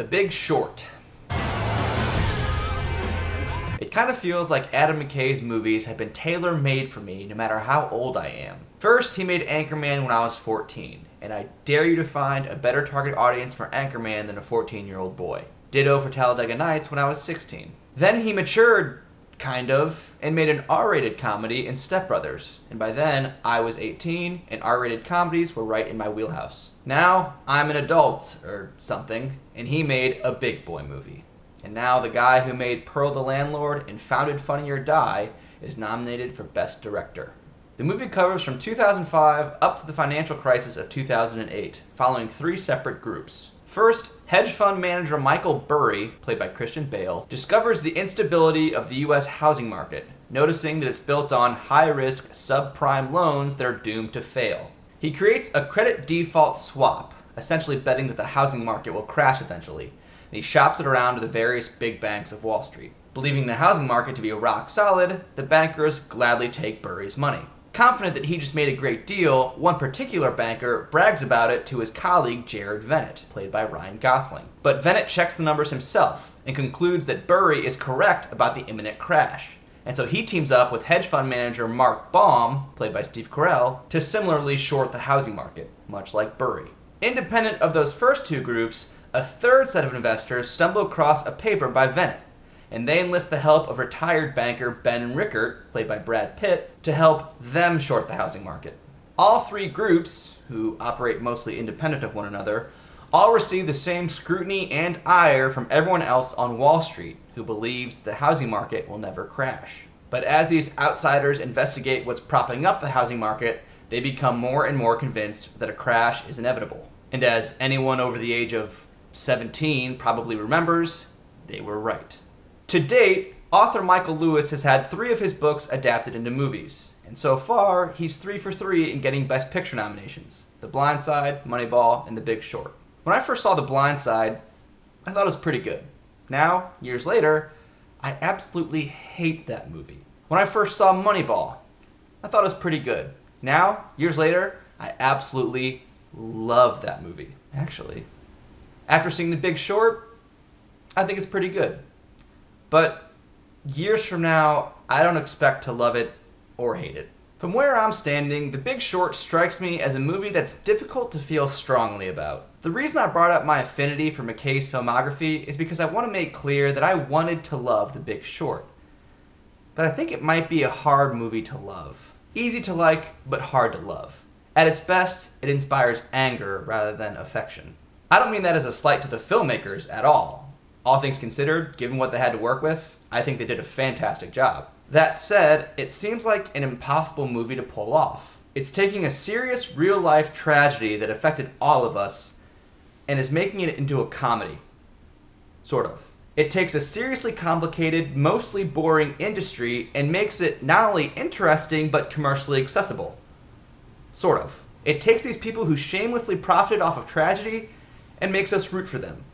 The Big Short. It kind of feels like Adam McKay's movies have been tailor-made for me no matter how old I am. First, he made Anchorman when I was 14, and I dare you to find a better target audience for Anchorman than a 14-year-old boy. Ditto for Talladega Nights when I was 16. Then he matured, kind of, and made an R-rated comedy in Step Brothers, and by then I was 18 and R-rated comedies were right in my wheelhouse. Now I'm an adult, or something, and he made a big boy movie. And now the guy who made Pearl the Landlord and founded Funny or Die is nominated for Best Director. The movie covers from 2005 up to the financial crisis of 2008, following three separate groups. First, hedge fund manager Michael Burry, played by Christian Bale, discovers the instability of the US housing market, noticing that it's built on high-risk subprime loans that are doomed to fail. He creates a credit default swap, essentially betting that the housing market will crash eventually, and he shops it around to the various big banks of Wall Street. Believing the housing market to be rock solid, the bankers gladly take Burry's money. Confident that he just made a great deal, one particular banker brags about it to his colleague Jared Vennett, played by Ryan Gosling. But Vennett checks the numbers himself and concludes that Burry is correct about the imminent crash. And so he teams up with hedge fund manager Mark Baum, played by Steve Carell, to similarly short the housing market, much like Burry. Independent of those first two groups, a third set of investors stumble across a paper by Vennett, and they enlist the help of retired banker Ben Rickert, played by Brad Pitt, to help them short the housing market. All three groups, who operate mostly independent of one another, all receive the same scrutiny and ire from everyone else on Wall Street, who believes the housing market will never crash. But as these outsiders investigate what's propping up the housing market, they become more and more convinced that a crash is inevitable. And as anyone over the age of 17 probably remembers, they were right. To date, author Michael Lewis has had 3 of his books adapted into movies, and so far, he's 3 for 3 in getting Best Picture nominations: The Blind Side, Moneyball, and The Big Short. When I first saw The Blind Side, I thought it was pretty good. Now, years later, I absolutely hate that movie. When I first saw Moneyball, I thought it was pretty good. Now, years later, I absolutely love that movie. Actually, after seeing The Big Short, I think it's pretty good. But years from now, I don't expect to love it or hate it. From where I'm standing, The Big Short strikes me as a movie that's difficult to feel strongly about. The reason I brought up my affinity for McKay's filmography is because I want to make clear that I wanted to love The Big Short. But I think it might be a hard movie to love. Easy to like, but hard to love. At its best, it inspires anger rather than affection. I don't mean that as a slight to the filmmakers at all. All things considered, given what they had to work with, I think they did a fantastic job. That said, it seems like an impossible movie to pull off. It's taking a serious, real-life tragedy that affected all of us and is making it into a comedy. Sort of. It takes a seriously complicated, mostly boring industry and makes it not only interesting, but commercially accessible. Sort of. It takes these people who shamelessly profited off of tragedy and makes us root for them.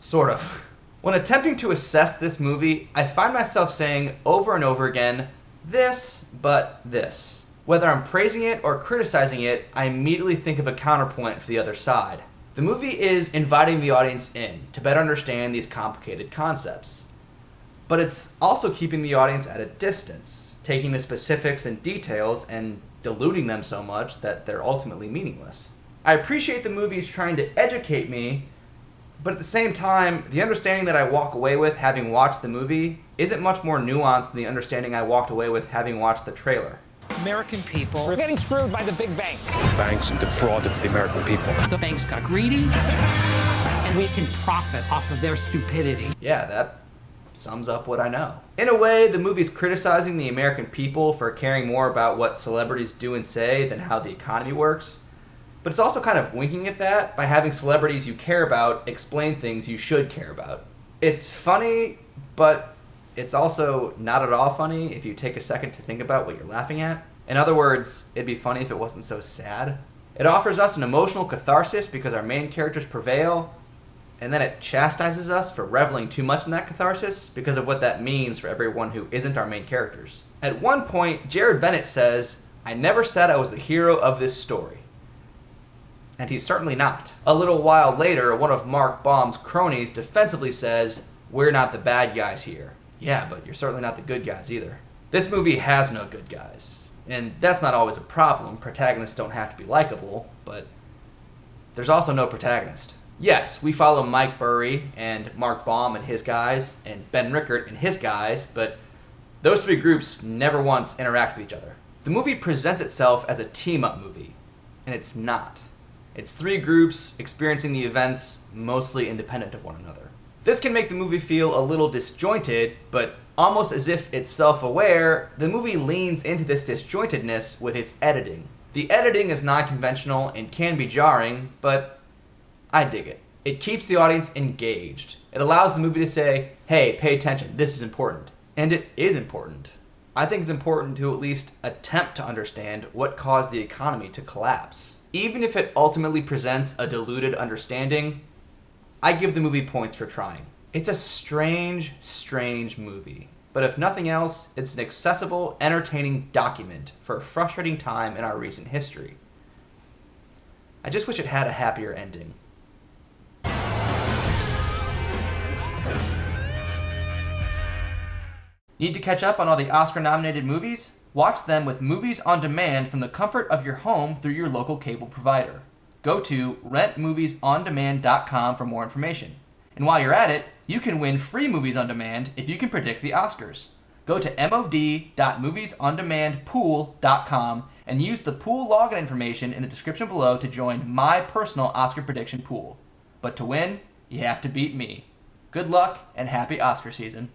Sort of. When attempting to assess this movie, I find myself saying over and over again, this, but this. Whether I'm praising it or criticizing it, I immediately think of a counterpoint for the other side. The movie is inviting the audience in to better understand these complicated concepts. But it's also keeping the audience at a distance, taking the specifics and details and diluting them so much that they're ultimately meaningless. I appreciate the movie's trying to educate me, but at the same time, the understanding that I walk away with having watched the movie isn't much more nuanced than the understanding I walked away with having watched the trailer. American people are getting screwed by the big banks. Banks defrauded the American people. The banks got greedy, and we can profit off of their stupidity. Yeah, that sums up what I know. In a way, the movie's criticizing the American people for caring more about what celebrities do and say than how the economy works. But it's also kind of winking at that by having celebrities you care about explain things you should care about. It's funny, but it's also not at all funny if you take a second to think about what you're laughing at. In other words, it'd be funny if it wasn't so sad. It offers us an emotional catharsis because our main characters prevail, and then it chastises us for reveling too much in that catharsis because of what that means for everyone who isn't our main characters. At one point, Jared Vennett says, "I never said I was the hero of this story." And he's certainly not. A little while later, one of Mark Baum's cronies defensively says, "We're not the bad guys here." Yeah, but you're certainly not the good guys either. This movie has no good guys. And that's not always a problem. Protagonists don't have to be likable, but there's also no protagonist. Yes, we follow Mike Burry and Mark Baum and his guys, and Ben Rickert and his guys, but those three groups never once interact with each other. The movie presents itself as a team-up movie, and it's not. It's three groups experiencing the events mostly independent of one another. This can make the movie feel a little disjointed, but almost as if it's self-aware, the movie leans into this disjointedness with its editing. The editing is non-conventional and can be jarring, but I dig it. It keeps the audience engaged. It allows the movie to say, hey, pay attention, this is important. And it is important. I think it's important to at least attempt to understand what caused the economy to collapse. Even if it ultimately presents a diluted understanding, I give the movie points for trying. It's a strange, strange movie. But if nothing else, it's an accessible, entertaining document for a frustrating time in our recent history. I just wish it had a happier ending. Need to catch up on all the Oscar-nominated movies? Watch them with Movies on Demand from the comfort of your home through your local cable provider. Go to rentmoviesondemand.com for more information. And while you're at it, you can win free Movies on Demand if you can predict the Oscars. Go to mod.moviesondemandpool.com and use the pool login information in the description below to join my personal Oscar prediction pool. But to win, you have to beat me. Good luck and happy Oscar season.